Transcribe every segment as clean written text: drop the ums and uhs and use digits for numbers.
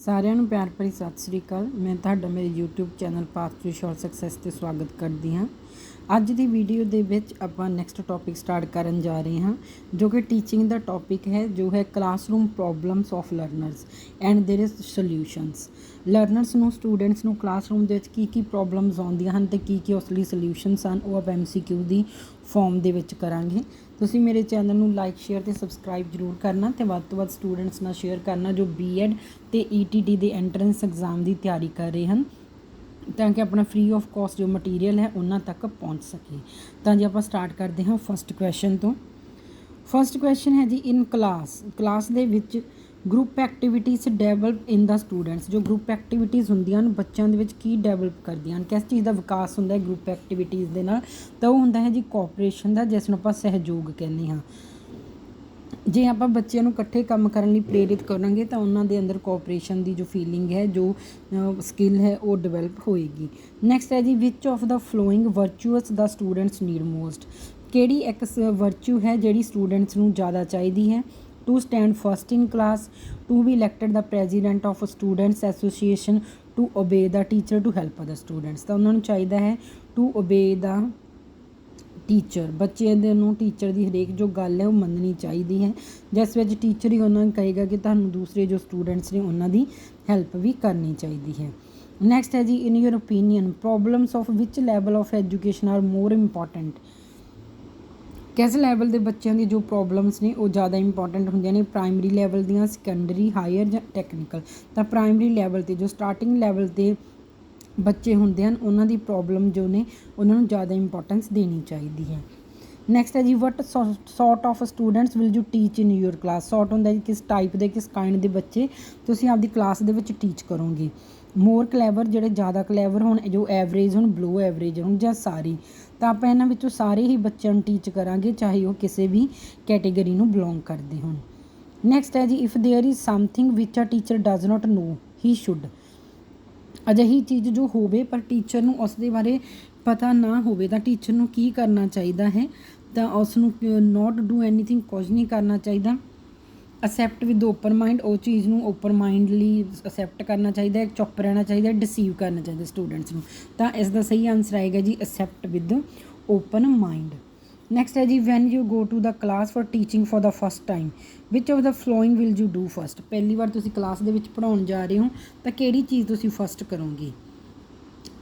ਸਾਰਿਆਂ ਨੂੰ ਪਿਆਰ ਭਰੀ ਸਤਿ ਸ੍ਰੀ ਅਕਾਲ। ਮੈਂ ਤੁਹਾਡਾ ਮੇਰੇ YouTube channel path to sure success 'ਤੇ ਸਵਾਗਤ ਕਰਦੀ ਹਾਂ। ਅੱਜ ਦੀ ਵੀਡੀਓ ਦੇ ਵਿੱਚ ਆਪਾਂ ਨੈਕਸਟ ਟੌਪਿਕ ਸਟਾਰਟ ਕਰਨ ਜਾ ਰਹੇ ਹਾਂ, ਜੋ ਕਿ ਟੀਚਿੰਗ ਦਾ ਟੌਪਿਕ ਹੈ, ਜੋ ਹੈ classroom problems of learners and their solutions. Learners ਨੂੰ, ਸਟੂਡੈਂਟਸ ਨੂੰ ਕਲਾਸਰੂਮ ਦੇ ਵਿੱਚ ਕੀ ਪ੍ਰੋਬਲਮਸ ਆਉਂਦੀਆਂ ਹਨ ਅਤੇ ਕੀ ਉਸ ਲਈ ਸੋਲਿਊਸ਼ਨਸ ਹਨ, ਉਹ ਆਪਾਂ MCQ ਦੀ ਫੋਰਮ ਦੇ ਵਿੱਚ ਕਰਾਂਗੇ। ਤੁਸੀਂ ਮੇਰੇ ਚੈਨਲ ਨੂੰ ਲਾਈਕ, ਸ਼ੇਅਰ ਅਤੇ ਸਬਸਕ੍ਰਾਈਬ ਜ਼ਰੂਰ ਕਰਨਾ ਅਤੇ ਵੱਧ ਤੋਂ ਵੱਧ ਸਟੂਡੈਂਟਸ ਨਾਲ ਸ਼ੇਅਰ ਕਰਨਾ ਜੋ BEd ਅਤੇ ETT ਦੇ ਐਂਟਰੈਂਸ ਐਗਜ਼ਾਮ ਦੀ ਤਿਆਰੀ ਕਰ ਰਹੇ ਹਨ, ਤਾਂ ਕਿ ਆਪਣਾ ਫ੍ਰੀ ਆਫ ਕੋਸਟ ਜੋ ਮਟੀਰੀਅਲ ਹੈ ਉਹਨਾਂ ਤੱਕ ਪਹੁੰਚ ਸਕੇ। ਤਾਂ ਜੀ ਆਪਾਂ ਸਟਾਰਟ ਕਰਦੇ ਹਾਂ ਫਸਟ ਕੁਐਸਚਨ ਤੋਂ। ਫਸਟ ਕੁਐਸਚਨ ਹੈ ਜੀ, ਇਨ ਕਲਾਸ ਦੇ ਵਿੱਚ ਗਰੁੱਪ ਐਕਟੀਵਿਟੀਜ਼ ਡਿਵੈਲਪ ਇਨ ਦਾ ਸਟੂਡੈਂਟਸ। ਜੋ ਗਰੁੱਪ ਐਕਟੀਵਿਟੀਜ਼ ਹੁੰਦੀਆਂ ਹਨ ਬੱਚਿਆਂ ਦੇ ਵਿੱਚ ਕੀ ਡਿਵੈਲਪ ਕਰਦੀਆਂ ਹਨ, ਕਿਸ ਚੀਜ਼ ਦਾ ਵਿਕਾਸ ਹੁੰਦਾ ਹੈ ਗਰੁੱਪ ਐਕਟੀਵਿਟੀਜ਼ ਦੇ ਨਾਲ, ਤਾਂ ਉਹ ਹੁੰਦਾ ਹੈ ਜੀ ਕੋਆਪਰੇਸ਼ਨ ਦਾ, ਜਿਸ ਨੂੰ ਆਪਾਂ ਸਹਿਯੋਗ ਕਹਿੰਦੇ ਹਾਂ। ਜੇ ਆਪਾਂ ਬੱਚਿਆਂ ਨੂੰ ਇਕੱਠੇ ਕੰਮ ਕਰਨ ਲਈ ਪ੍ਰੇਰਿਤ ਕਰਾਂਗੇ ਤਾਂ ਉਹਨਾਂ ਦੇ ਅੰਦਰ ਕੋਆਪਰੇਸ਼ਨ ਦੀ ਜੋ ਫੀਲਿੰਗ ਹੈ, ਜੋ ਸਕਿੱਲ ਹੈ, ਉਹ ਡਿਵੈਲਪ ਹੋਏਗੀ। ਨੈਕਸਟ ਹੈ ਜੀ, which of the following virtues the students need most. ਕਿਹੜੀ ਇੱਕ ਵਰਚੂ ਹੈ ਜਿਹੜੀ ਸਟੂਡੈਂਟਸ ਨੂੰ ਜ਼ਿਆਦਾ ਚਾਹੀਦੀ ਹੈ? To stand first in class, to be elected the president of students association, to obey the teacher, to help other students. ਤਾਂ ਉਹਨਾਂ ਨੂੰ ਚਾਹੀਦਾ ਹੈ ਟੂ ਓਬੇ ਦਾ ਟੀਚਰ। ਬੱਚਿਆਂ ਦੇ ਨੂੰ ਟੀਚਰ ਦੀ ਹਰੇਕ ਜੋ ਗੱਲ ਹੈ ਉਹ ਮੰਨਣੀ ਚਾਹੀਦੀ ਹੈ, ਜਿਸ ਵਿੱਚ ਟੀਚਰ ਹੀ ਉਹਨਾਂ ਨੂੰ ਕਹੇਗਾ ਕਿ ਤੁਹਾਨੂੰ ਦੂਸਰੇ ਜੋ ਸਟੂਡੈਂਟਸ ਨੇ ਉਹਨਾਂ ਦੀ ਹੈਲਪ ਵੀ ਕਰਨੀ ਚਾਹੀਦੀ ਹੈ। ਨੈਕਸਟ ਹੈ ਜੀ, in your opinion problems of which level of education are more important. ਕਿਸ ਲੈਵਲ ਦੇ ਬੱਚਿਆਂ ਦੀ ਜੋ ਪ੍ਰੋਬਲਮਸ ਨੇ ਉਹ ਜ਼ਿਆਦਾ ਇੰਪੋਰਟੈਂਟ ਹੁੰਦੀਆਂ ਨੇ, ਪ੍ਰਾਇਮਰੀ ਲੈਵਲ ਦੀਆਂ, ਸੈਕੰਡਰੀ, ਹਾਇਰ ਜਾਂ ਟੈਕਨੀਕਲ। ਤਾਂ ਪ੍ਰਾਇਮਰੀ ਲੈਵਲ 'ਤੇ ਜੋ ਸਟਾਰਟਿੰਗ ਲੈਵਲ 'ਤੇ ਬੱਚੇ ਹੁੰਦੇ ਹਨ ਉਹਨਾਂ ਦੀ ਪ੍ਰੋਬਲਮ ਜੋ ਨੇ ਉਹਨਾਂ ਨੂੰ ਜ਼ਿਆਦਾ ਇੰਪੋਰਟੈਂਸ ਦੇਣੀ ਚਾਹੀਦੀ ਹੈ। ਨੈਕਸਟ ਹੈ ਜੀ, what sort of students will you teach in your class. Sort ਹੁੰਦਾ ਜੀ ਕਿਸ ਟਾਈਪ ਦੇ, ਕਿਸ ਕਾਇੰਡ ਦੇ ਬੱਚੇ ਤੁਸੀਂ ਆਪਦੀ ਕਲਾਸ ਦੇ ਵਿੱਚ ਟੀਚ ਕਰੋਗੇ। ਮੋਰ ਕਲੈਵਰ, ਜਿਹੜੇ ਜ਼ਿਆਦਾ ਕਲੈਵਰ ਹੋਣ, ਜੋ ਐਵਰੇਜ ਹੋਣ, ਬਿਲੋ ਐਵਰੇਜ ਹੋਣ, ਜਾਂ ਸਾਰੇ। ਤਾਂ ਆਪਾਂ ਇਹਨਾਂ ਵਿੱਚੋਂ ਸਾਰੇ ਹੀ ਬੱਚਿਆਂ ਨੂੰ ਟੀਚ ਕਰਾਂਗੇ, ਚਾਹੇ ਉਹ ਕਿਸੇ ਵੀ ਕੈਟੇਗਰੀ ਨੂੰ ਬਿਲੋਂਗ ਕਰਦੇ ਹੋਣ। ਨੈਕਸਟ ਹੈ ਜੀ, if there is something which a teacher does not know he should. ਅਜਿਹੀ ਚੀਜ਼ ਜੋ ਹੋਵੇ ਪਰ ਟੀਚਰ ਨੂੰ ਉਸ ਦੇ ਬਾਰੇ ਪਤਾ ਨਾ ਹੋਵੇ ਤਾਂ ਟੀਚਰ ਨੂੰ ਕੀ ਕਰਨਾ ਚਾਹੀਦਾ ਹੈ? ਤਾਂ ਉਸ ਨੂੰ ਨੋਟ ਡੂ ਐਨੀਥਿੰਗ, ਕੁਝ ਨਹੀਂ ਕਰਨਾ ਚਾਹੀਦਾ। ਅਸੈਪਟ ਵਿਦ ਓਪਨ ਮਾਈਂਡ, ਉਹ ਚੀਜ਼ ਨੂੰ ਓਪਨ ਮਾਈਂਡਲੀ ਅਸੈਪਟ ਕਰਨਾ ਚਾਹੀਦਾ ਹੈ। ਚੁੱਪ ਰਹਿਣਾ ਚਾਹੀਦਾ, ਡਿਸੀਵ ਕਰਨਾ ਚਾਹੀਦਾ ਸਟੂਡੈਂਟਸ ਨੂੰ। ਤਾਂ ਇਸ ਦਾ ਸਹੀ ਆਨਸਰ ਆਏਗਾ ਜੀ accept with open mind. Next ਹੈ ਜੀ, when you go to the class for teaching for the first time which of the following will you do first. ਪਹਿਲੀ ਵਾਰ ਤੁਸੀਂ ਕਲਾਸ ਦੇ ਵਿੱਚ ਪੜ੍ਹਾਉਣ ਜਾ ਰਹੇ ਹੋ ਤਾਂ ਕਿਹੜੀ ਚੀਜ਼ ਤੁਸੀਂ ਫਸਟ ਕਰੋਗੇ?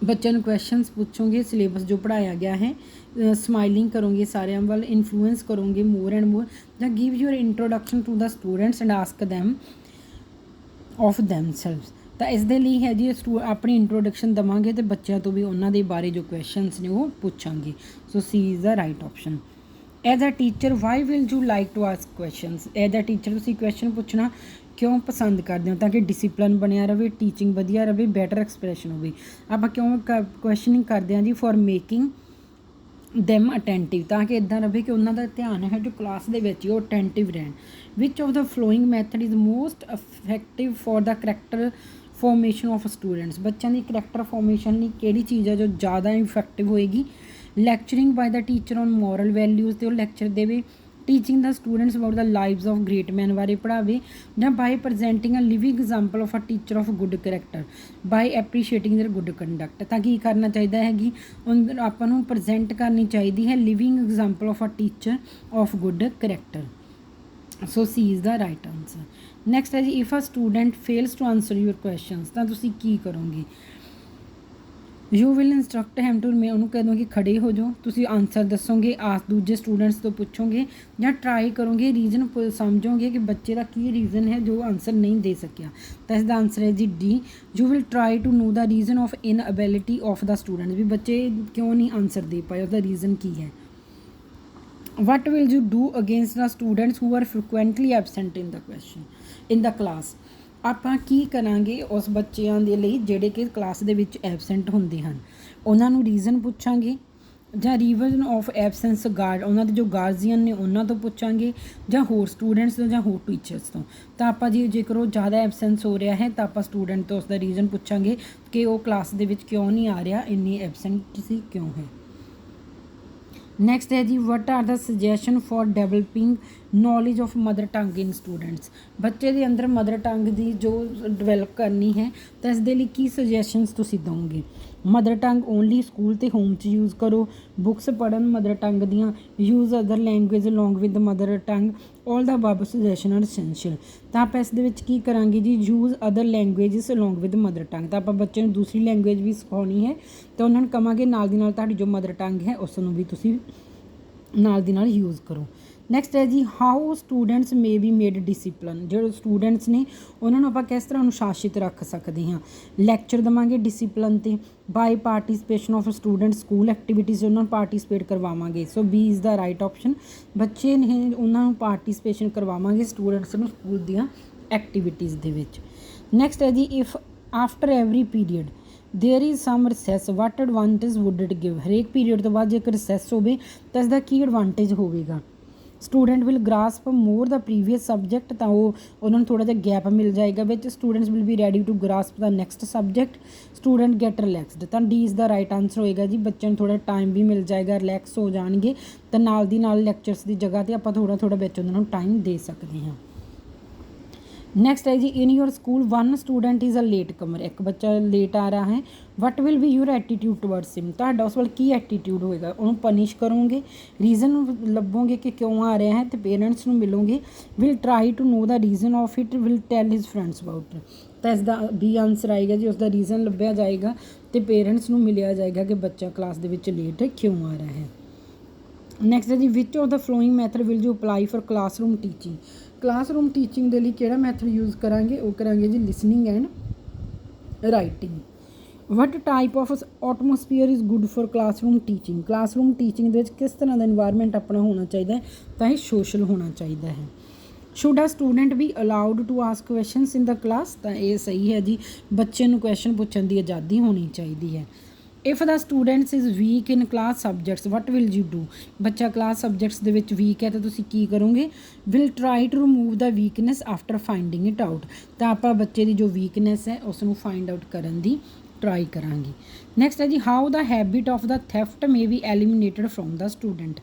ਬੱਚਿਆਂ ਨੂੰ ਕੁਐਸਚਨਸ ਪੁੱਛੋਗੇ, ਸਿਲੇਬਸ ਜੋ ਪੜ੍ਹਾਇਆ ਗਿਆ ਹੈ, ਸਮਾਈਲਿੰਗ ਕਰੋਗੇ ਸਾਰਿਆਂ ਵੱਲ, ਇਨਫਲੂਐਂਸ ਕਰੋਗੇ ਮੋਰ ਐਂਡ ਮੋਰ, ਜਾਂ give your introduction to the students and ask them of themselves. ਤਾਂ ਇਸ ਦੇ ਲਈ ਹੈ ਜੀ ਆਪਣੀ ਇੰਟਰੋਡਕਸ਼ਨ ਦੇਵਾਂਗੇ ਅਤੇ ਬੱਚਿਆਂ ਤੋਂ ਵੀ ਉਹਨਾਂ ਦੇ ਬਾਰੇ ਜੋ ਕੁਐਸਚਨਸ ਨੇ ਉਹ ਪੁੱਛਾਂਗੇ। So C is the right option. As a teacher why will you like to ask questions. As a teacher ਤੁਸੀਂ ਕੁਐਸਚਨ ਪੁੱਛਣਾ ਕਿਉਂ ਪਸੰਦ ਕਰਦੇ ਹੋ? ਤਾਂ ਕਿ ਡਿਸਿਪਲਿਨ ਬਣਿਆ ਰਹੇ, ਟੀਚਿੰਗ ਵਧੀਆ ਰਹੇ, ਬੈਟਰ ਐਕਸਪ੍ਰੈਸ਼ਨ ਹੋਵੇ। ਆਪਾਂ ਕਿਉਂ ਕੁਐਸਚਨਿੰਗ ਕਰਦੇ ਹਾਂ ਜੀ? ਫॉर ਮੇਕਿੰਗ ਦੈਮ ਅਟੈਂਟਿਵ, ਤਾਂ ਕਿ ਇੱਦਾਂ ਰਹੇ ਕਿ ਉਹਨਾਂ ਦਾ ਧਿਆਨ ਹੈ ਜੋ ਕਲਾਸ ਦੇ ਵਿੱਚ ਉਹ ਅਟੈਂਟਿਵ ਰਹਿਣ। Which of the following method is most effective for the character formation of students. ਬੱਚਿਆਂ ਦੀ ਕਰੈਕਟਰ ਫੋਰਮੇਸ਼ਨ ਲਈ ਕਿਹੜੀ ਚੀਜ਼ ਹੈ ਜੋ ਜ਼ਿਆਦਾ ਇਫੈਕਟਿਵ ਹੋਏਗੀ? Lecturing by the teacher on moral values, ਤੇ ਉਹ ਲੈਕਚਰ ਦੇਵੇ। Teaching the students about the lives of great man ਬਾਰੇ ਪੜ੍ਹਾਵੇ। ਜਾਂ by presenting a living example of a teacher of good character by appreciating their good conduct. ਤਾਂ ਕੀ ਕਰਨਾ ਚਾਹੀਦਾ ਹੈਗੀ? ਆਪਾਂ ਨੂੰ ਪ੍ਰਜੈਂਟ ਕਰਨੀ ਚਾਹੀਦੀ ਹੈ living example of a teacher of good character. So C is the right answer. Next ਹੈ ਜੀ, if a student fails to answer your questions, ਤਾਂ ਤੁਸੀਂ ਕੀ ਕਰੋਗੇ? You will instruct him to, ਮੈਂ ਉਹਨੂੰ ਕਹਿ ਦੂੰਗੀ ਖੜੇ ਹੋ ਜਾਓ, ਤੁਸੀਂ ਆਨਸਰ ਦੱਸੋਗੇ, ਦੂਜੇ ਸਟੂਡੈਂਟਸ ਤੋਂ ਪੁੱਛੋਗੇ ਜਾਂ ਟਰਾਈ ਕਰੋਗੇ, ਰੀਜ਼ਨ ਸਮਝੋਗੇ ਕਿ ਬੱਚੇ ਦਾ ਕੀ ਰੀਜ਼ਨ ਹੈ ਜੋ ਆਨਸਰ ਨਹੀਂ ਦੇ ਸਕਿਆ। ਤਾਂ ਇਸ ਦਾ ਆਨਸਰ ਹੈ ਜੀ D, you will try to know the reason of inability of the student. ਵੀ ਬੱਚੇ ਕਿਉਂ ਨਹੀਂ ਆਨਸਰ ਦੇ ਪਾਏ, ਉਹਦਾ ਰੀਜ਼ਨ ਕੀ ਹੈ। What will you do against the students who are frequently absent in the class. ਆਪਾਂ ਕੀ ਕਰਾਂਗੇ ਉਸ ਬੱਚਿਆਂ ਦੇ ਲਈ ਜਿਹੜੇ ਕਿ ਕਲਾਸ ਦੇ ਵਿੱਚ ਐਬਸੈਂਟ ਹੁੰਦੇ ਹਨ? ਉਹਨਾਂ ਨੂੰ ਰੀਜ਼ਨ ਪੁੱਛਾਂਗੇ, ਜਾਂ ਰੀਜ਼ਨ ਆਫ ਐਬਸੈਂਸ ਉਹਨਾਂ ਦੇ ਜੋ ਗਾਰਜੀਅਨ ਨੇ ਉਹਨਾਂ ਤੋਂ ਪੁੱਛਾਂਗੇ, ਜਾਂ ਹੋਰ ਸਟੂਡੈਂਟਸ ਤੋਂ, ਜਾਂ ਹੋਰ ਟੀਚਰਸ ਤੋਂ। ਤਾਂ ਆਪਾਂ ਜੀ ਜੇਕਰ ਉਹ ਜ਼ਿਆਦਾ ਐਬਸੈਂਸ ਹੋ ਰਿਹਾ ਹੈ ਤਾਂ ਆਪਾਂ ਸਟੂਡੈਂਟ ਤੋਂ ਉਸਦਾ ਰੀਜ਼ਨ ਪੁੱਛਾਂਗੇ ਕਿ ਉਹ ਕਲਾਸ ਦੇ ਵਿੱਚ ਕਿਉਂ ਨਹੀਂ ਆ ਰਿਹਾ, ਇੰਨੀ ਐਬਸੈਂਟ ਕਿਉਂ ਹੈ। नेक्स्ट है जी what are the suggestion for developing knowledge of mother tongue in students. बच्चे के अंदर मदर टंग की जो डिवेलप करनी है तो इस दे लई की सजैशनस तुसीं दोगे। मदर टंग ओनली स्कूल ते होम च यूज़ करो, बुक्स पढ़न मदर टंग दियाँ, use other language along with mother tongue, all the above suggestion are essential. तो आप इस दे विच की करांगे जी use other languages along with mother tongue. तो आप बच्चे नूं दूसरी लैंगुएज भी सिखाउणी है तो उन्होंने कहांगे नाल दी नाल तुहाडी जो मदर टंग है उसनूं भी तुसीं नाल दी नाल यूज़ करो। नैक्सट है जी how students may be made discipline. जो स्टूडेंट्स ने उन्होंने आप किस तरह अनुशासित रख सकते हैं। लैक्चर देवांगे डिसिपलिन ते by participation of student school activities उन्होंने पार्टिसिपेट करवावांगे। So B is the right option. बच्चे ने उन्होंने पार्टिसिपेशन करवावांगे स्टूडेंट्स नूं स्कूल दियां एक्टिविटीज़ दे विच। नैक्सट है जी if after every period there is some recess what advantage would it give. हरेक पीरीयड तो बाद जेकर रिसैस होवे तो इसका की एडवांटेज होवेगा। Student will grasp more the previous subject. तो वो उन्होंने थोड़ा जिहा गैप मिल जाएगा which students will be ready to grasp the next subject. Student get relaxed. तो D is the right answer होएगा जी। बच्चों थोड़ा टाइम भी मिल जाएगा, रिलैक्स हो जाएंगे तो नाल दी नाल लैक्चरस की जगह पर आप थोड़ा थोड़ा विच उन्होंने टाइम दे सकते हैं। नैक्सट है जी in your school one student is a late comer. एक बच्चा लेट आ रहा है, what will be your attitude towards him. तुहाडा उस वाल की एटीट्यूड होएगा। उन्होंने पनिश करोगे, रीजन लभोगे कि क्यों आ रहा है, तो पेरेंट्स नूं मिलोगे। Will try to know the reason of it, will tell his friends about it. तो इसका बी आंसर आएगा जी। उसका रीजन लभ्या जाएगा तो पेरेंट्स नूं मिलिया जाएगा कि बच्चा क्लास दे विच लेट क्यों आ रहा है। नैक्सट है जी which of the following method will you apply for classroom teaching. Classroom teaching के लिए किहड़ा मैथड यूज़ करांगे, वो करांगे जी listening and writing. What type of atmosphere is good for classroom teaching. Classroom teaching दे विच किस तरह का इन्वायरमेंट अपना होना चाहिए, तो यह सोशल होना चाहिए है। Should a student be allowed to ask questions in the class. तो ये सही है जी, बच्चे नूं क्वेश्चन पूछण की आज़ादी होनी चाहिए है। If the students is weak in class subjects what will you do. बच्चा क्लास सबजैक्ट्स दे विच वीक है तो तुसीं की करोगे। Will try to remove the weakness after finding it out. तो आप बच्चे की जो वीकनेस है उसनूं फाइंड आउट करन दी ट्राई करांगे। नैक्सट है जी how the habit of the theft may be eliminated from the student.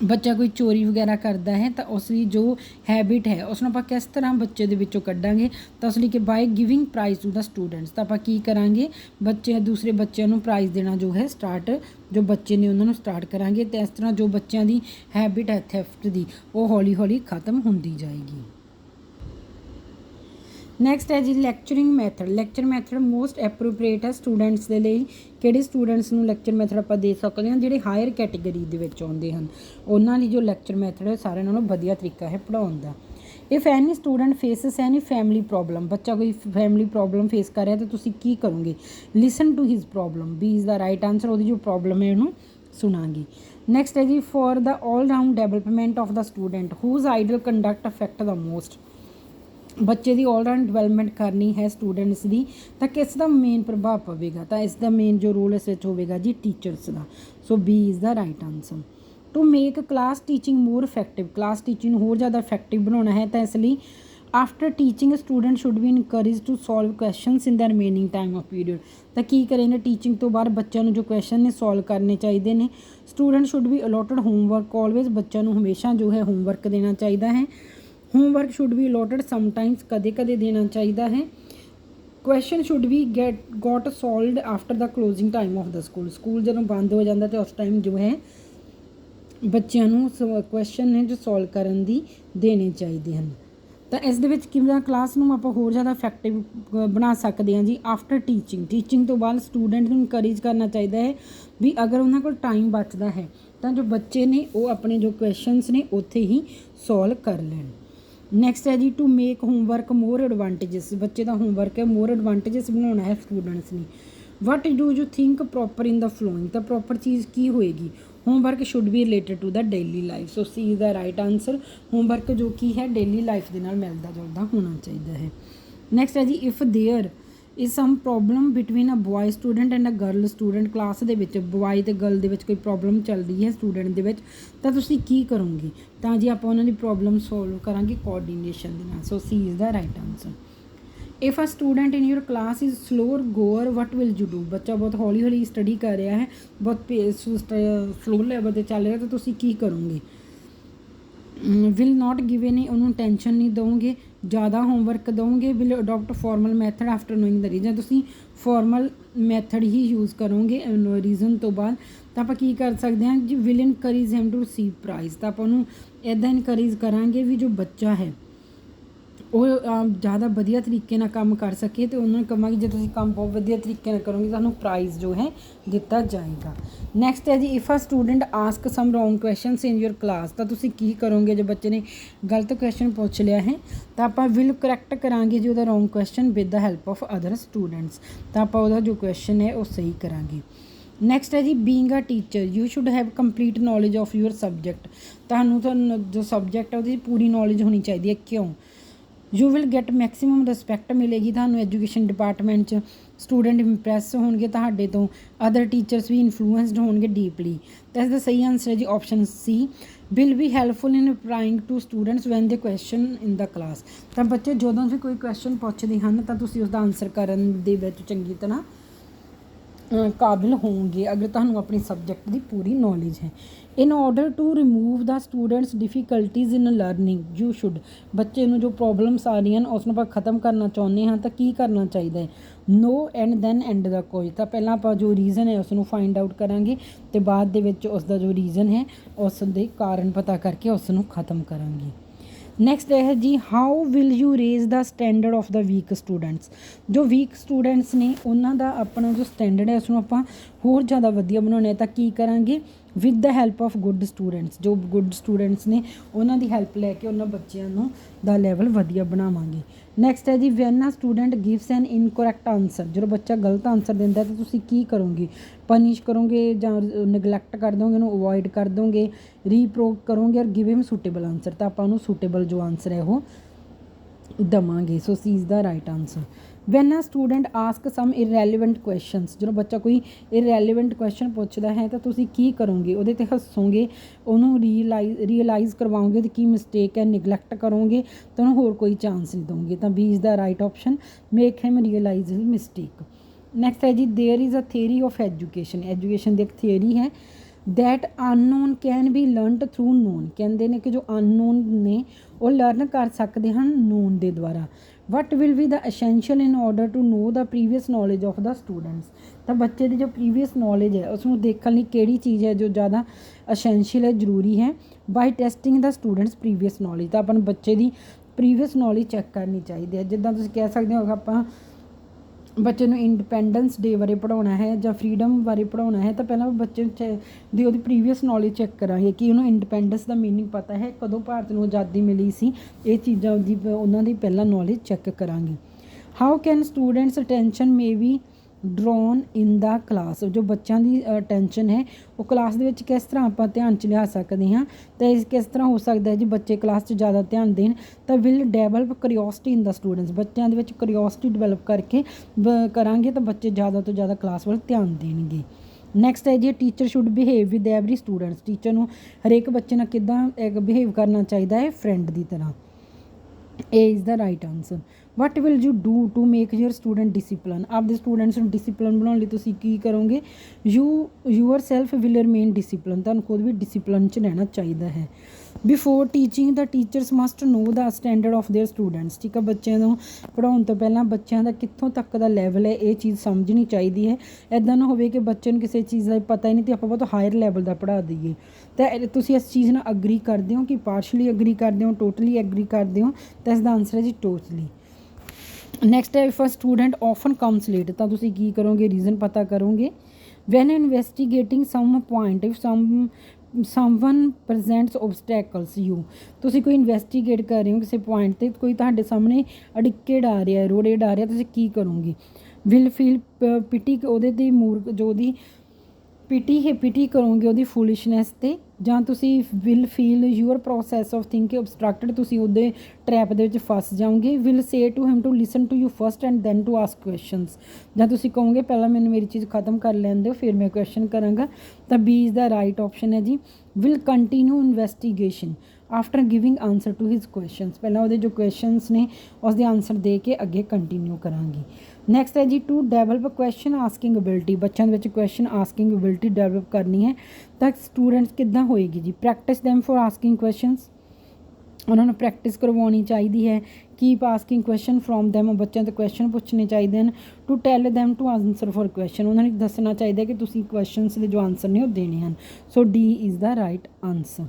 बच्चा कोई चोरी वगैरह करता है तो उसकी जो हैबिट है उसनूं आपां किस तरह बच्चे दे विचों कड्डांगे, तो उसलिए कि by giving prize to the students. तो आपां की करांगे, बच्चे दूसरे बच्चों नूं प्राइज़ देना जो है स्टार्ट, जो बच्चे ने उन्होंने स्टार्ट करांगे। तो इस तरह जो बच्चों की हैबिट है थैफ्ट की वो हौली हौली खत्म होंदी जाएगी। नैक्सट है जी lecturing method. Lecture method most appropriate है स्टूडेंट्स के लिए। किहड़े स्टूडेंट्स नूं लैक्चर मैथड आपां दे सकते हैं, जिहड़े हायर कैटेगरी दे विच आउंदे हन उन्हां लई जो लैक्चर मैथड है सारे नालों वधिया तरीका है पढ़ाउण दा। If any student faces any family problem. बच्चा कोई फैमिली प्रॉब्लम फेस कर रहा है तो तुसीं की करोगे, listen to his problem. B is the right answer. वो जो प्रॉब्लम है उन्होंने सुनांगी। नैक्सट है जी for the all round development of the student whose ideal conduct affect the most. बच्चे की ऑल राउंड डिवेलपमेंट करनी है स्टूडेंट्स की, तो किस का मेन प्रभाव पवेगा, तो इसका मेन जो रोल इस होगा जी टीचर्स का। So B is the right answer. To make class teaching more effective. Class teaching होर ज़्यादा इफेक्टिव बनाना है तो इसलिए after teaching student should be encourage to solve questions in the remaining time of period. तो की करेंगे, टीचिंग तो बाद बच्चों जो क्वेश्चन ने सॉल्व करने चाहिए ने। Student should be allotted homework always. बच्चों हमेशा जो है होमवर्क देना चाहिए है। Homework should be allotted sometimes, कदे कदे देना चाहिए है। Question should be got solved after the closing time of the school. School जो बंद हो जाता तो उस टाइम जो है बच्चों क्वेश्चन ने जो सॉल्व करन दी देने चाहिए हैं। तो इस दे विच किवें क्लास नूं आपां होर ज़्यादा इफेक्टिव बना सकते हैं जी। आफ्टर टीचिंग तो बाद स्टूडेंट नूं इनकरेज करना चाहिए है भी अगर उन्होंने कोल टाइम बचता है तो जो बच्चे ने वो अपने जो क्वेश्चनस ने उत्थे ही सॉल्व कर लैण। नैक्सट है जी टू मेक होमवर्क मोर एडवांटेजिस। बच्चे का होमवर्क है मोर एडवांटेजिस बनाना है स्टूडेंट्स ने। What do you think proper in the following. तो प्रॉपर चीज़ की होएगी, homework should be related to the daily life. So C is the right answer. Homework जो की है डेली लाइफ के नाल मिलता जुलता होना चाहिए है। नैक्सट है जी if there is some problem between a boy student and a girl student. Class दे विच बॉय ते गर्ल दे विच कोई प्रॉब्लम चल रही है स्टूडेंट दे विच, तो तुसीं की करोगे, तो जी आप उन्होंने प्रॉब्लम सॉल्व करांगे कोऑर्डिनेशन दे नाल। So C is the right answer. If a student in your class is slower goer what will you do. बच्चा बहुत हौली हौली स्टडी कर रहा है, बहुत स्लो लैवल पर चल रहा, तो तुसी की करोगे। विल नॉट गिव एनी, उन्होंने टेंशन नहीं दोगे, ज़्यादा होमवर्क दोगे। Will adopt formal method after knowing the reason, तुसी फॉर्मल मैथड ही यूज़ करोगे रीजन तो बाद। तो आप की कर सकते हैं जी, will encourage him to receive prize, तो आप उन्होंने इदा इनकरेज करांगे भी जो बच्चा है ਉਹ ज़्यादा ਵਧੀਆ तरीके ਨਾਲ ਕੰਮ ਕਰ ਸਕੇ, ਤੇ ਉਹਨਾਂ ਨੂੰ ਕਹਾਂਗੇ ਜੇ ਤੁਸੀਂ ਕੰਮ ਬਹੁਤ ਵਧੀਆ ਤਰੀਕੇ ਨਾਲ ਕਰੋਗੇ ਤੁਹਾਨੂੰ ਪ੍ਰਾਈਜ਼ ਜੋ ਹੈ ਦਿੱਤਾ ਜਾਏਗਾ। ਨੈਕਸਟ ਹੈ ਜੀ, if a student ask some wrong questions in your class, ਤਾਂ ਤੁਸੀਂ ਕੀ ਕਰੋਗੇ ਜੇ ਬੱਚੇ ਨੇ ਗਲਤ ਕੁਐਸਚਨ ਪੁੱਛ ਲਿਆ ਹੈ, ਤਾਂ ਆਪਾਂ ਵਿਲ ਕਰੈਕਟ ਕਰਾਂਗੇ ਜੀ ਉਹਦਾ wrong question with the help of other students, ਤਾਂ ਆਪਾਂ ਉਹਦਾ ਜੋ ਕੁਐਸਚਨ ਹੈ ਉਹ ਸਹੀ ਕਰਾਂਗੇ। ਨੈਕਸਟ ਹੈ ਜੀ, being a teacher you should have complete knowledge of your subject, ਤੁਹਾਨੂੰ ਜੋ ਸਬਜੈਕਟ ਹੈ ਉਹਦੀ ਪੂਰੀ ਨੌਲੇਜ ਹੋਣੀ ਚਾਹੀਦੀ ਹੈ। ਕਿਉਂ? You will get maximum respect ਮਿਲੇਗੀ ਤੁਹਾਨੂੰ ਐਜੂਕੇਸ਼ਨ ਡਿਪਾਰਟਮੈਂਟ 'ਚ, ਸਟੂਡੈਂਟ ਇੰਪ੍ਰੈਸ ਹੋਣਗੇ ਤੁਹਾਡੇ ਤੋਂ, ਅਦਰ ਟੀਚਰਸ ਵੀ ਇਨਫਲੂਐਂਸਡ ਹੋਣਗੇ ਡੀਪਲੀ। ਤਾਂ ਇਸਦਾ ਸਹੀ ਆਨਸਰ ਹੈ ਜੀ option C, will be helpful in replying to students when they question in the class. ਤਾਂ ਬੱਚੇ ਜਦੋਂ ਵੀ ਕੋਈ ਕੁਐਸਚਨ ਪੁੱਛਦੇ ਹਨ ਤਾਂ ਤੁਸੀਂ ਉਸਦਾ ਆਨਸਰ ਕਰਨ ਦੇ ਵਿੱਚ ਚੰਗੀ ਤਰ੍ਹਾਂ ਕਾਬਿਲ ਹੋਣਗੇ, ਅਗਰ ਤੁਹਾਨੂੰ ਆਪਣੀ ਸਬਜੈਕਟ ਦੀ ਪੂਰੀ ਨੌਲੇਜ ਹੈ। In order to remove the students difficulties in learning you should, ਬੱਚੇ ਨੂੰ ਜੋ ਪ੍ਰੋਬਲਮਸ ਆ ਰਹੀਆਂ ਹਨ ਉਸ ਨੂੰ ਆਪਾਂ ਖ਼ਤਮ ਕਰਨਾ ਚਾਹੁੰਦੇ ਹਾਂ ਤਾਂ ਕੀ ਕਰਨਾ ਚਾਹੀਦਾ ਹੈ। Know and then end the cause, ਤਾਂ ਪਹਿਲਾਂ ਆਪਾਂ ਜੋ ਰੀਜ਼ਨ ਹੈ ਉਸ ਨੂੰ ਫਾਈਂਡ ਆਊਟ ਕਰਾਂਗੇ ਅਤੇ ਬਾਅਦ ਦੇ ਵਿੱਚ ਉਸ ਦਾ ਜੋ ਰੀਜ਼ਨ ਹੈ ਉਸ ਦੇ ਕਾਰਨ ਪਤਾ ਕਰਕੇ ਉਸ ਨੂੰ ਖ਼ਤਮ ਕਰਾਂਗੇ। ਨੈਕਸਟ ਇਹ ਹੈ ਜੀ, how will you raise the standard of the weak students, ਜੋ ਵੀਕ ਸਟੂਡੈਂਟਸ ਨੇ ਉਹਨਾਂ ਦਾ ਆਪਣਾ ਜੋ ਸਟੈਂਡਰਡ ਹੈ ਉਸ ਨੂੰ ਆਪਾਂ ਹੋਰ ਜ਼ਿਆਦਾ ਵਧੀਆ ਬਣਾਉਣਾ ਹੈ, ਤਾਂ ਕੀ ਕਰਾਂਗੇ with the help of good students, ਜੋ ਗੁੱਡ ਸਟੂਡੈਂਟਸ ਨੇ ਉਹਨਾਂ ਦੀ ਹੈਲਪ ਲੈ ਕੇ ਉਹਨਾਂ ਬੱਚਿਆਂ ਨੂੰ ਦਾ ਲੈਵਲ ਵਧੀਆ ਬਣਾਵਾਂਗੇ। ਨੈਕਸਟ ਹੈ ਜੀ, when a student gives an incorrect answer, ਜਦੋਂ ਬੱਚਾ ਗਲਤ ਆਨਸਰ ਦਿੰਦਾ ਤਾਂ ਤੁਸੀਂ ਕੀ ਕਰੋਗੇ, ਪਨਿਸ਼ ਕਰੋਗੇ ਜਾਂ ਨਗਲੈਕਟ ਕਰ ਦੋਗੇ, ਉਹਨੂੰ ਅਵੋਇਡ ਕਰ ਦੋਗੇ, ਰੀਪ੍ਰੋਵ ਕਰੋਗੇ ਔਰ ਗਿਵ ਹਿਮ ਸੂਟੇਬਲ ਆਨਸਰ, ਤਾਂ ਆਪਾਂ ਉਹਨੂੰ ਸੂਟੇਬਲ ਜੋ ਆਨਸਰ ਹੈ ਉਹ ਦੇਵਾਂਗੇ। So C is the right answer. When a student ask some irrelevant questions, ਜਦੋਂ ਬੱਚਾ ਕੋਈ ਇਰੈਲੀਵੈਂਟ ਕੁਐਸਚਨ ਪੁੱਛਦਾ ਹੈ ਤਾਂ ਤੁਸੀਂ ਕੀ ਕਰੋਗੇ, ਉਹਦੇ 'ਤੇ ਹੱਸੋਗੇ, ਉਹਨੂੰ ਰੀਅਲਾਈਜ਼ ਕਰਵਾਓਗੇ ਉਹਦੀ ਕੀ ਮਿਸਟੇਕ ਹੈ, ਨਿਗਲੈਕਟ ਕਰੋਗੇ ਤਾਂ ਉਹਨੂੰ ਹੋਰ ਕੋਈ ਚਾਂਸ ਨਹੀਂ ਦੋਗੇ, ਤਾਂ B is the right option, make him realize his mistake. Next ਹੈ ਜੀ, there is a theory of education, education ਦੀ ਇੱਕ ਥਿਊਰੀ ਹੈ, that unknown can be learned through known, ਕਹਿੰਦੇ ਨੇ ਕਿ ਜੋ ਅਨਨੋਨ ਨੇ ਉਹ ਲਰਨ ਕਰ ਸਕਦੇ ਹਨ ਨੋਨ ਦੇ ਦੁਆਰਾ। What will be the essential in order to know the previous knowledge of the students, ਤਾਂ ਬੱਚੇ ਦੀ ਜੋ ਪ੍ਰੀਵੀਅਸ ਨੌਲੇਜ ਹੈ ਉਸ ਨੂੰ ਦੇਖਣ ਲਈ ਕਿਹੜੀ ਚੀਜ਼ ਹੈ ਜੋ ਜ਼ਿਆਦਾ ਅਸੈਂਸ਼ੀਅਲ ਹੈ, ਜ਼ਰੂਰੀ ਹੈ। ਬਾਈ ਟੈਸਟਿੰਗ ਦਾ ਸਟੂਡੈਂਟਸ ਪ੍ਰੀਵੀਅਸ ਨੌਲੇਜ, ਤਾਂ ਆਪਾਂ ਨੂੰ ਬੱਚੇ ਦੀ ਪ੍ਰੀਵੀਅਸ ਨੌਲੇਜ ਚੈੱਕ ਕਰਨੀ ਚਾਹੀਦੀ ਹੈ। ਜਿੱਦਾਂ ਤੁਸੀਂ ਕਹਿ ਸਕਦੇ ਹੋ ਆਪਾਂ ਬੱਚੇ ਨੂੰ ਇੰਡੀਪੈਂਡੈਂਸ ਡੇ ਬਾਰੇ ਪੜ੍ਹਾਉਣਾ ਹੈ ਜਾਂ ਫਰੀਡਮ ਬਾਰੇ ਪੜ੍ਹਾਉਣਾ ਹੈ ਤਾਂ ਪਹਿਲਾਂ ਬੱਚੇ ਦੀ ਉਹਦੀ ਪ੍ਰੀਵੀਅਸ ਨੌਲੇਜ ਚੈੱਕ ਕਰਾਂਗੇ ਕਿ ਉਹਨੂੰ ਇੰਡੀਪੈਂਡੈਂਸ ਦਾ ਮੀਨਿੰਗ ਪਤਾ ਹੈ, ਕਦੋਂ ਭਾਰਤ ਨੂੰ ਆਜ਼ਾਦੀ ਮਿਲੀ ਸੀ, ਇਹ ਚੀਜ਼ਾਂ ਦੀ ਉਹਨਾਂ ਦੀ ਪਹਿਲਾਂ ਨੌਲੇਜ ਚੈੱਕ ਕਰਾਂਗੇ। How can students attention may be drawn in the class, ਜੋ ਬੱਚਿਆਂ ਦੀ ਅਟੈਂਸ਼ਨ ਹੈ ਉਹ ਕਲਾਸ ਦੇ ਵਿੱਚ ਕਿਸ ਤਰ੍ਹਾਂ ਆਪਾਂ ਧਿਆਨ 'ਚ ਲਿਆ ਸਕਦੇ ਹਾਂ, ਤਾਂ ਇਸ ਕਿਸ ਤਰ੍ਹਾਂ ਹੋ ਸਕਦਾ ਹੈ ਜੀ ਬੱਚੇ ਕਲਾਸ 'ਚ ਜ਼ਿਆਦਾ ਧਿਆਨ ਦੇਣ, ਤਾਂ will develop curiosity in the students, ਬੱਚਿਆਂ ਦੇ ਵਿੱਚ ਕਰਿਓਸਿਟੀ ਡਿਵੈਲਪ ਕਰਕੇ ਕਰਾਂਗੇ ਤਾਂ ਬੱਚੇ ਜ਼ਿਆਦਾ ਤੋਂ ਜ਼ਿਆਦਾ ਕਲਾਸ ਵੱਲ ਧਿਆਨ ਦੇਣਗੇ। ਨੈਕਸਟ ਹੈ ਜੀ, teacher should behave with every students, teacher ਨੂੰ ਹਰੇਕ ਬੱਚੇ ਨਾਲ ਕਿੱਦਾਂ ਬਿਹੇਵ ਕਰਨਾ ਚਾਹੀਦਾ ਹੈ, ਫਰੈਂਡ ਦੀ ਤਰ੍ਹਾਂ। A is the right answer. What will you do to make your student discipline, ਆਪਦੇ ਸਟੂਡੈਂਟਸ ਨੂੰ ਡਿਸਿਪਲਨ ਬਣਾਉਣ ਲਈ ਤੁਸੀਂ ਕੀ ਕਰੋਗੇ, yourself will remain discipline, ਤੁਹਾਨੂੰ ਖੁਦ ਵੀ ਡਿਸਿਪਲਨ 'ਚ ਰਹਿਣਾ ਚਾਹੀਦਾ ਹੈ। Before teaching the teachers must know the standard of their students, ਠੀਕ ਆ, ਬੱਚਿਆਂ ਨੂੰ ਪੜ੍ਹਾਉਣ ਤੋਂ ਪਹਿਲਾਂ ਬੱਚਿਆਂ ਦਾ ਕਿੱਥੋਂ ਤੱਕ ਦਾ ਲੈਵਲ ਹੈ ਇਹ ਚੀਜ਼ ਸਮਝਣੀ ਚਾਹੀਦੀ ਹੈ। ਇੱਦਾਂ ਨਾ ਹੋਵੇ ਕਿ ਬੱਚੇ ਨੂੰ ਕਿਸੇ ਚੀਜ਼ ਦਾ ਪਤਾ ਹੀ ਨਹੀਂ ਅਤੇ ਆਪਾਂ ਬਹੁਤ ਹਾਇਰ ਲੈਵਲ ਦਾ ਪੜ੍ਹਾ ਦਈਏ। ਤਾਂ ਤੁਸੀਂ ਇਸ ਚੀਜ਼ ਨਾਲ ਅਗਰੀ ਕਰਦੇ ਹੋ ਕਿ ਪਾਰਸ਼ਲੀ ਅਗਰੀ ਕਰਦੇ ਹੋ, ਟੋਟਲੀ ਐਗਰੀ ਕਰਦੇ ਹੋ, ਤਾਂ ਇਸਦਾ ਆਨਸਰ ਹੈ ਜੀ ਟੋਟਲੀ। ਨੈਕਸਟ ਹੈ, if a student often comes late, ਤਾਂ ਤੁਸੀਂ ਕੀ ਕਰੋਗੇ, ਰੀਜ਼ਨ ਪਤਾ ਕਰੋਗੇ। When investigating some point, if someone presents obstacles you, ਤੁਸੀਂ ਕੋਈ ਇਨਵੈਸਟੀਗੇਟ ਕਰ ਰਹੇ ਹੋ ਕਿਸੇ ਪੁਆਇੰਟ 'ਤੇ, ਕੋਈ ਤੁਹਾਡੇ ਸਾਹਮਣੇ ਅੜਿੱਕੇਡ ਆ ਰਿਹਾ, ਰੋੜੇਡ ਆ ਰਿਹਾ, ਤੁਸੀਂ ਕੀ ਕਰੋਗੇ, ਵਿਲ ਫੀਲ ਪਿਟੀ, ਉਹਦੇ 'ਤੇ ਮੂਰਖ ਜੋ ਉਹਦੀ ਪਿਟੀ ਕਰੋਗੇ ਉਹਦੀ ਫੂਲਿਸ਼ਨੈਸ 'ਤੇ, ਜਾਂ ਤੁਸੀਂ will feel your process of thinking obstructed, ਤੁਸੀਂ ਉਹਦੇ ਟਰੈਪ ਦੇ ਵਿੱਚ ਫਸ ਜਾਓਗੇ। Will say to him to listen to you first and then to ask questions, ਜਾਂ ਤੁਸੀਂ ਕਹੋਗੇ ਪਹਿਲਾਂ ਮੈਨੂੰ ਮੇਰੀ ਚੀਜ਼ ਖਤਮ ਕਰ ਲੈਣ ਦਿਓ ਫਿਰ ਮੈਂ ਕੁਐਸਚਨ ਕਰਾਂਗਾ, ਤਾਂ B is the right option ਹੈ ਜੀ। Will continue investigation, after giving answer to his questions. पहला वो जो क्वेश्चनस ने उसके आंसर दे के अगे कंटिन्यू करांगी। नैक्सट है जी to develop question asking ability. बच्चों के क्वेश्चन आस्किंग एबिलिटी डेवलप करनी है तो स्टूडेंट्स किद्दां होएगी जी। Practice them for asking questions, उन्होंने प्रैक्टिस करवानी चाहिए है। Keep asking question from them, बच्चों तो क्वेश्चन पूछने चाहिए हैं। To tell them to answer for question, उन्होंने दसना चाहिए कि तुसीं क्वेश्चनस के जो आंसर ने वो देने हैं। So D is the right answer.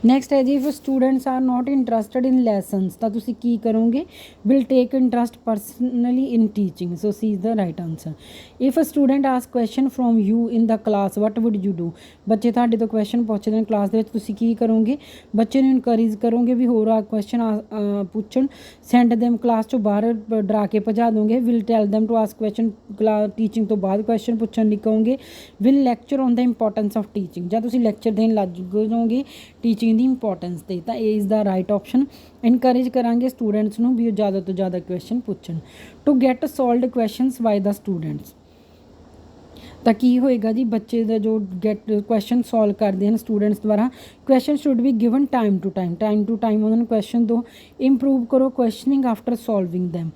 Next है जी if students are not interested in lessons तो तुसी की करोगे, will take interest personally in teaching. So C is the right answer. If a student ask question from you in the class what would you do. बच्चे तुहाडे तो question पूछते हैं class के तुसी की करोगे, बच्चे ने इनकरेज करोगे भी होर आ क्वेश्चन पूछन। सेंड दैम क्लास चो बाहर डरा के भजा दोगे। Will tell them to ask question teaching तो बाद क्वेश्चन पूछन लिखोगे। Will lecture on the importance of teaching, जब तुसी लैक्चर देन लग जाओगे टीचिंग ਦੀ ਇੰਪੋਰਟੈਂਸ ਤੇ ਤਾਂ ਇਹ is the right option. Encourage ਕਰਾਂਗੇ ਸਟੂਡੈਂਟਸ ਨੂੰ ਵੀ ਉਹ ਜ਼ਿਆਦਾ ਤੋਂ ਜ਼ਿਆਦਾ ਕੁਐਸਚਨ ਪੁੱਛਣ। To get solved questions by the students, ਤਾਂ ਕੀ ਹੋਏਗਾ ਜੀ ਬੱਚੇ ਦਾ ਜੋ ਗੈਟ ਕੁਐਸਚਨ ਸੋਲਵ ਕਰਦੇ ਹਨ ਸਟੂਡੈਂਟਸ ਦੁਆਰਾ। Question should be given time to time ਉਹਨਾਂ ਨੂੰ ਕੁਐਸਚਨ ਦਿਓ। ਇੰਪਰੂਵ ਕਰੋ questioning after solving them.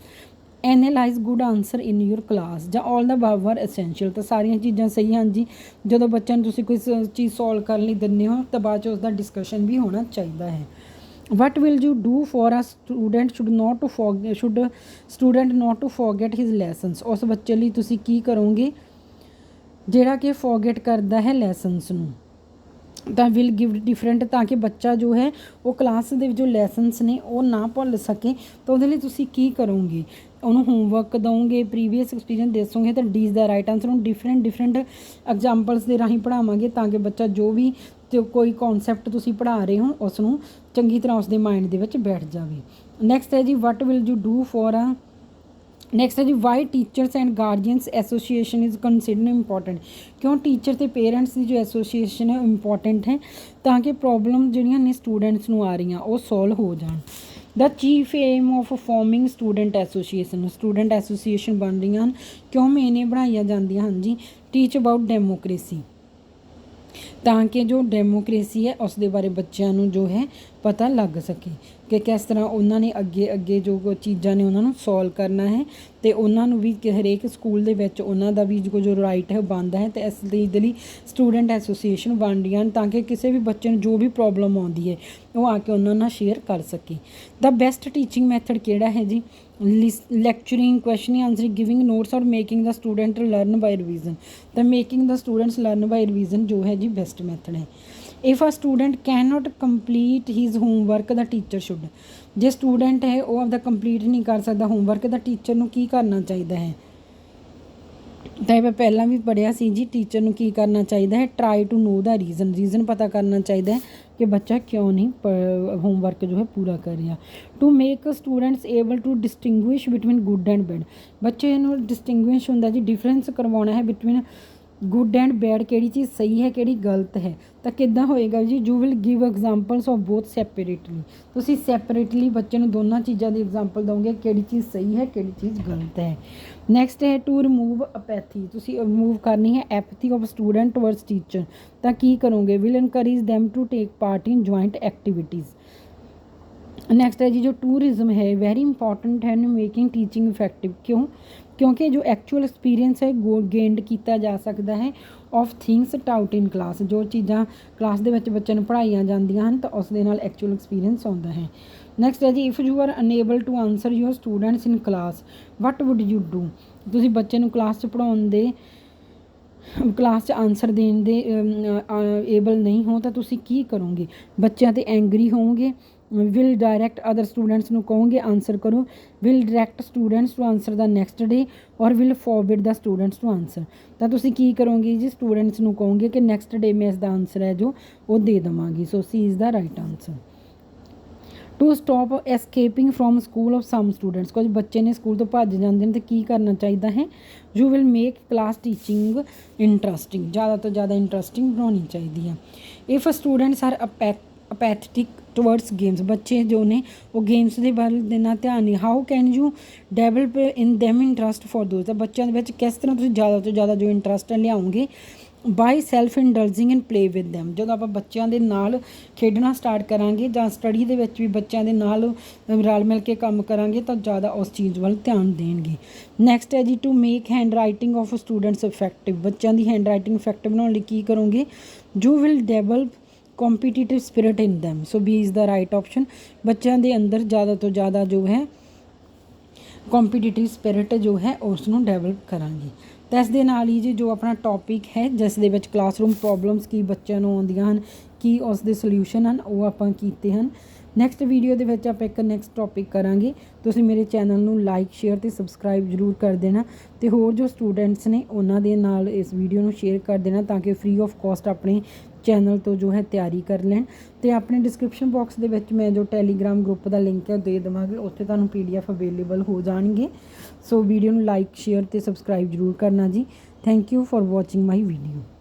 Analyse good answer in your class ਜਾਂ all the above are essential। ਤਾਂ ਸਾਰੀਆਂ ਚੀਜ਼ਾਂ ਸਹੀ ਹਨ ਜੀ। ਜਦੋਂ ਬੱਚਿਆਂ ਨੂੰ ਤੁਸੀਂ ਕੋਈ ਚੀਜ਼ ਸੋਲਵ ਕਰਨ ਲਈ ਦਿੰਦੇ ਹੋ ਤਾਂ ਬਾਅਦ 'ਚ ਉਸ ਦਾ ਡਿਸਕਸ਼ਨ ਵੀ ਹੋਣਾ ਚਾਹੀਦਾ ਹੈ। what will you do for a student should student not to forget his lessons। ਉਸ ਬੱਚੇ ਲਈ ਤੁਸੀਂ ਕੀ ਕਰੋਗੇ ਜਿਹੜਾ ਕਿ ਫੋਰਗੇਟ ਕਰਦਾ ਹੈ ਲੈਸਨਸ ਨੂੰ। ਤਾਂ ਵਿਲ ਗਿਵ ਡਿਫਰੈਂਟ ਤਾਂ ਕਿ ਬੱਚਾ ਜੋ ਹੈ ਉਹ ਕਲਾਸ ਦੇ ਵਿੱਚ ਜੋ ਲੈਸਨਸ ਨੇ ਉਹ ਨਾ ਭੁੱਲ ਸਕੇ। ਤਾਂ ਉਹਦੇ ਲਈ ਤੁਸੀਂ ਕੀ ਕਰੋਗੇ, ਉਹਨੂੰ ਹੋਮਵਰਕ ਦਓਗੇ, ਪ੍ਰੀਵੀਅਸ ਐਕਸਪੀਰੀਅੰਸ ਦੱਸੋਗੇ। ਤਾਂ D is the right answer. ਉਹਨੂੰ ਡਿਫਰੈਂਟ ਐਗਜ਼ਾਮਪਲਸ ਦੇ ਰਾਹੀਂ ਪੜ੍ਹਾਵਾਂਗੇ ਤਾਂ ਕਿ ਬੱਚਾ ਜੋ ਵੀ ਕੋਈ ਕੌਨਸੈਪਟ ਤੁਸੀਂ ਪੜ੍ਹਾ ਰਹੇ ਹੋ ਉਸ ਨੂੰ ਚੰਗੀ ਤਰ੍ਹਾਂ ਉਸਦੇ ਮਾਈਂਡ ਦੇ ਵਿੱਚ ਬੈਠ ਜਾਵੇ। ਨੈਕਸਟ ਹੈ ਜੀ what will you do for a. Next ਹੈ ਜੀ why teachers and guardians association is considered important. ਕਿਉਂ ਟੀਚਰ ਅਤੇ ਪੇਰੈਂਟਸ ਦੀ ਜੋ ਐਸੋਸੀਏਸ਼ਨ ਹੈ ਇੰਪੋਰਟੈਂਟ ਹੈ ਤਾਂ ਕਿ ਪ੍ਰੋਬਲਮ ਜਿਹੜੀਆਂ ਨੇ ਸਟੂਡੈਂਟਸ ਨੂੰ ਆ ਰਹੀਆਂ ਉਹ ਸੋਲਵ ਹੋ ਜਾਣ। The chief aim of forming student association ਬਣ ਰਹੀਆਂ ਹਨ। ਕਿਉਂ ਮੇਨ ਇਹ ਬਣਾਈਆਂ ਜਾਂਦੀਆਂ ਹਨ ਜੀ। ਟੀਚ ਅਬਾਊਟ ਡੈਮੋਕ੍ਰੇਸੀ, ਤਾਂ ਕਿ ਜੋ ਡੈਮੋਕ੍ਰੇਸੀ ਹੈ ਉਸ ਦੇ ਬਾਰੇ ਬੱਚਿਆਂ ਨੂੰ ਜੋ ਹੈ ਪਤਾ ਲੱਗ ਸਕੇ ਕਿ ਕਿਸ ਤਰ੍ਹਾਂ ਉਹਨਾਂ ਨੇ ਅੱਗੇ ਜੋ ਚੀਜ਼ਾਂ ਨੇ ਉਹਨਾਂ ਨੂੰ ਸੋਲਵ ਕਰਨਾ ਹੈ ਅਤੇ ਉਹਨਾਂ ਨੂੰ ਵੀ ਹਰੇਕ ਸਕੂਲ ਦੇ ਵਿੱਚ ਉਹਨਾਂ ਦਾ ਵੀ ਜੋ ਰਾਈਟ ਹੈ ਉਹ ਬਣਦਾ ਹੈ। ਅਤੇ ਇਸ ਲਈ ਸਟੂਡੈਂਟ ਐਸੋਸੀਏਸ਼ਨ ਬਣ ਰਹੀਆਂ ਹਨ ਤਾਂ ਕਿ ਕਿਸੇ ਵੀ ਬੱਚੇ ਨੂੰ ਜੋ ਵੀ ਪ੍ਰੋਬਲਮ ਆਉਂਦੀ ਹੈ ਉਹ ਆ ਕੇ ਉਹਨਾਂ ਨਾਲ ਸ਼ੇਅਰ ਕਰ ਸਕੇ। ਦਾ ਬੈਸਟ ਟੀਚਿੰਗ ਮੈਥਡ ਕਿਹੜਾ ਹੈ ਜੀ। Lecturing, questioning, answering, giving notes or making the student learn by revision. ਤਾਂ making the students learn by revision ਜੋ ਹੈ ਜੀ ਬੈਸਟ ਮੈਥਡ ਹੈ। If a student can not complete his homework the teacher should. ਜੇ student ਹੈ ਉਹ ਆਪਦਾ complete ਨਹੀਂ ਕਰ ਸਕਦਾ ਹੋਮਵਰਕ ਤਾਂ ਟੀਚਰ ਨੂੰ ਕੀ ਕਰਨਾ ਚਾਹੀਦਾ ਹੈ। ਤਾਂ ਇਹ ਪਹਿਲਾਂ ਵੀ ਪੜ੍ਹਿਆ ਸੀ ਜੀ। ਟੀਚਰ ਨੂੰ ਕੀ ਕਰਨਾ ਚਾਹੀਦਾ ਹੈ, try to know the reason ਪਤਾ ਕਰਨਾ ਚਾਹੀਦਾ ਹੈ ਕਿ ਬੱਚਾ ਕਿਉਂ ਨਹੀਂ ਹੋਮਵਰਕ ਜੋ ਹੈ ਪੂਰਾ ਕਰ ਰਿਹਾ। To make students able to distinguish between good and bad. ਬੱਚੇ ਨੂੰ ਡਿਸਟਿੰਗੁਇਸ਼ ਹੁੰਦਾ ਜੀ, ਡਿਫਰੈਂਸ ਕਰਵਾਉਣਾ ਹੈ ਬਿਟਵੀਨ ਗੁੱਡ ਐਂਡ ਬੈਡ, ਕਿਹੜੀ ਚੀਜ਼ ਸਹੀ ਹੈ ਕਿਹੜੀ ਗਲਤ ਹੈ। ਤਾਂ ਕਿੱਦਾਂ ਹੋਏਗਾ ਜੀ। You will give examples of both separately. ਤੁਸੀਂ ਸੈਪਰੇਟਲੀ ਬੱਚੇ ਨੂੰ ਦੋਨਾਂ ਚੀਜ਼ਾਂ ਦੀ ਐਗਜ਼ਾਮਪਲ ਦਓਗੇ ਕਿਹੜੀ ਚੀਜ਼ ਸਹੀ ਹੈ ਕਿਹੜੀ ਚੀਜ਼ ਗਲਤ ਹੈ। ਨੈਕਸਟ ਹੈ ਟੂ ਰਿਮੂਵ ਅਪੈਥੀ। ਤੁਸੀਂ ਰਿਮੂਵ ਕਰਨੀ ਹੈ apathy of student towards teacher. ਤਾਂ ਕੀ ਕਰੋਗੇ, will encourage them to take part in joint activities. Next ਹੈ ਜੀ ਜੋ ਟੂਰਿਜ਼ਮ ਹੈ ਵੈਰੀ ਇੰਪੋਰਟੈਂਟ ਹੈ ਇਨ ਮੇਕਿੰਗ ਟੀਚਿੰਗ ਇਫੈਕਟਿਵ। ਕਿਉਂਕਿ ਜੋ ਐਕਚੁਅਲ ਐਕਸਪੀਰੀਅੰਸ ਹੈ ਗੇਨਡ ਕੀਤਾ ਜਾ ਸਕਦਾ ਹੈ of things tout in class. ਜੋ ਚੀਜ਼ਾਂ ਕਲਾਸ ਦੇ ਵਿੱਚ ਬੱਚਿਆਂ ਨੂੰ ਪੜ੍ਹਾਈਆਂ ਜਾਂਦੀਆਂ ਹਨ ਤਾਂ ਉਸ ਦੇ ਨਾਲ ਐਕਚੁਅਲ ਐਕਸਪੀਰੀਅੰਸ ਆਉਂਦਾ ਹੈ। ਨੈਕਸਟ ਹੈ ਜੀ if you are unable to answer your students in class what would you do. ਤੁਸੀਂ ਬੱਚੇ ਨੂੰ ਕਲਾਸ 'ਚ ਪੜ੍ਹਾਉਣ ਦੇ ਕਲਾਸ 'ਚ ਆਨਸਰ ਦੇਣ ਦੇ ਏਬਲ ਨਹੀਂ ਹੋ ਤਾਂ ਤੁਸੀਂ ਕੀ ਕਰੋਗੇ। ਬੱਚਿਆਂ 'ਤੇ ਐਂਗਰੀ ਹੋਵੋਗੇ। ਵਿਲ ਡਾਇਰੈਕਟ ਅਦਰ ਸਟੂਡੈਂਟਸ ਨੂੰ ਕਹੋਗੇ ਆਨਸਰ ਕਰੋ। Will direct students to answer the next day or will forbid the students to answer. ਤਾਂ ਤੁਸੀਂ ਕੀ ਕਰੋਗੇ ਜੀ, ਸਟੂਡੈਂਟਸ ਨੂੰ ਕਹੋਗੇ ਕਿ ਨੈਕਸਟ ਡੇ ਮੈਂ ਇਸ ਦਾ ਆਨਸਰ ਹੈ ਜੋ ਉਹ ਦੇ ਦੇਵਾਂਗੀ। So C is the right answer. To stop escaping from school of some students. ਕੁਝ ਬੱਚੇ ਨੇ ਸਕੂਲ ਤੋਂ ਭੱਜ ਜਾਂਦੇ ਨੇ ਅਤੇ ਕੀ ਕਰਨਾ ਚਾਹੀਦਾ ਹੈ। You will make class teaching interesting. ਜ਼ਿਆਦਾ ਤੋਂ ਜ਼ਿਆਦਾ ਇੰਟਰਸਟਿੰਗ ਬਣਾਉਣੀ ਚਾਹੀਦੀ ਹੈ। ਇਫ ਸਟੂਡੈਂਟਸ ਆਰ ਅਪੈਥਿਕ ਟਵਰਡਸ ਗੇਮਸ, ਬੱਚੇ ਜੋ ਨੇ ਉਹ ਗੇਮਸ ਦੇ ਵੱਲ ਦੇ ਨਾਲ ਧਿਆਨ ਨਹੀਂ। How can you develop in them interest for those, ਤਾਂ ਬੱਚਿਆਂ ਦੇ ਵਿੱਚ ਕਿਸ ਤਰ੍ਹਾਂ ਤੁਸੀਂ ਜ਼ਿਆਦਾ ਤੋਂ ਜ਼ਿਆਦਾ ਜੋ ਇੰਟਰਸਟ ਲਿਆਉਂਗੇ by self indulging and play with them, ਜਦੋਂ ਆਪਾਂ ਬੱਚਿਆਂ ਦੇ ਨਾਲ ਖੇਡਣਾ ਸਟਾਰਟ ਕਰਾਂਗੇ ਜਾਂ ਸਟੱਡੀ ਦੇ ਵਿੱਚ ਵੀ ਬੱਚਿਆਂ ਦੇ ਨਾਲ ਰਲ ਮਿਲ ਕੇ ਕੰਮ ਕਰਾਂਗੇ ਤਾਂ ਜ਼ਿਆਦਾ ਉਸ ਚੀਜ਼ ਵੱਲ ਧਿਆਨ ਦੇਣਗੇ। ਨੈਕਸਟ ਹੈ ਜੀ to make handwriting of students effective, ਬੱਚਿਆਂ ਦੀ ਹੈਂਡ ਰਾਈਟਿੰਗ ਇਫੈਕਟਿਵ ਬਣਾਉਣ ਲਈ ਕੀ ਕਰੋਗੇ, you will develop competitive spirit in them, so B is the right option. ਬੱਚਿਆਂ ਦੇ ਅੰਦਰ ਜ਼ਿਆਦਾ ਤੋਂ ਜ਼ਿਆਦਾ ਜੋ ਹੈ ਕੰਪੀਟੀਟਿਵ ਸਪਿਰਿਟ ਜੋ ਹੈ ਉਸ ਨੂੰ ਡੈਵਲਪ ਕਰਾਂਗੇ। ਤਾਂ ਇਸ ਦੇ ਨਾਲ ਹੀ ਜੀ ਜੋ ਆਪਣਾ ਟੌਪਿਕ ਹੈ ਜਿਸ ਦੇ ਵਿੱਚ ਕਲਾਸਰੂਮ ਪ੍ਰੋਬਲਮਸ ਕੀ ਬੱਚਿਆਂ ਨੂੰ ਆਉਂਦੀਆਂ ਹਨ, ਕੀ ਉਸ ਦੇ ਸੋਲਿਊਸ਼ਨ ਹਨ, ਉਹ ਆਪਾਂ ਕੀਤੇ ਹਨ। ਨੈਕਸਟ ਵੀਡੀਓ ਦੇ ਵਿੱਚ ਆਪਾਂ ਇੱਕ ਨੈਕਸਟ ਟੌਪਿਕ ਕਰਾਂਗੇ। ਤੁਸੀਂ ਮੇਰੇ ਚੈਨਲ ਨੂੰ ਲਾਈਕ ਸ਼ੇਅਰ ਅਤੇ ਸਬਸਕ੍ਰਾਈਬ ਜ਼ਰੂਰ ਕਰ ਦੇਣਾ ਅਤੇ ਹੋਰ ਜੋ ਸਟੂਡੈਂਟਸ ਨੇ ਉਹਨਾਂ ਦੇ ਨਾਲ ਇਸ ਵੀਡੀਓ ਨੂੰ ਸ਼ੇਅਰ ਕਰ ਦੇਣਾ ਤਾਂ ਕਿ ਫ੍ਰੀ ਆਫ ਕੋਸਟ ਆਪਣੇ ਚੈਨਲ ਤੋਂ ਜੋ ਹੈ ਤਿਆਰੀ ਕਰ ਲੈਣ। ਅਤੇ ਆਪਣੇ ਡਿਸਕ੍ਰਿਪਸ਼ਨ ਬਾਕਸ ਦੇ ਵਿੱਚ ਮੈਂ ਜੋ ਟੈਲੀਗ੍ਰਾਮ ਗਰੁੱਪ ਦਾ ਲਿੰਕ ਹੈ ਉਹ ਦੇ ਦੇਵਾਂਗੇ, ਉੱਥੇ ਤੁਹਾਨੂੰ PDF ਅਵੇਲੇਬਲ ਹੋ ਜਾਣਗੇ। ਸੋ ਵੀਡੀਓ ਨੂੰ ਲਾਈਕ ਸ਼ੇਅਰ ਅਤੇ ਸਬਸਕ੍ਰਾਈਬ ਜ਼ਰੂਰ ਕਰਨਾ ਜੀ। Thank you for watching my video.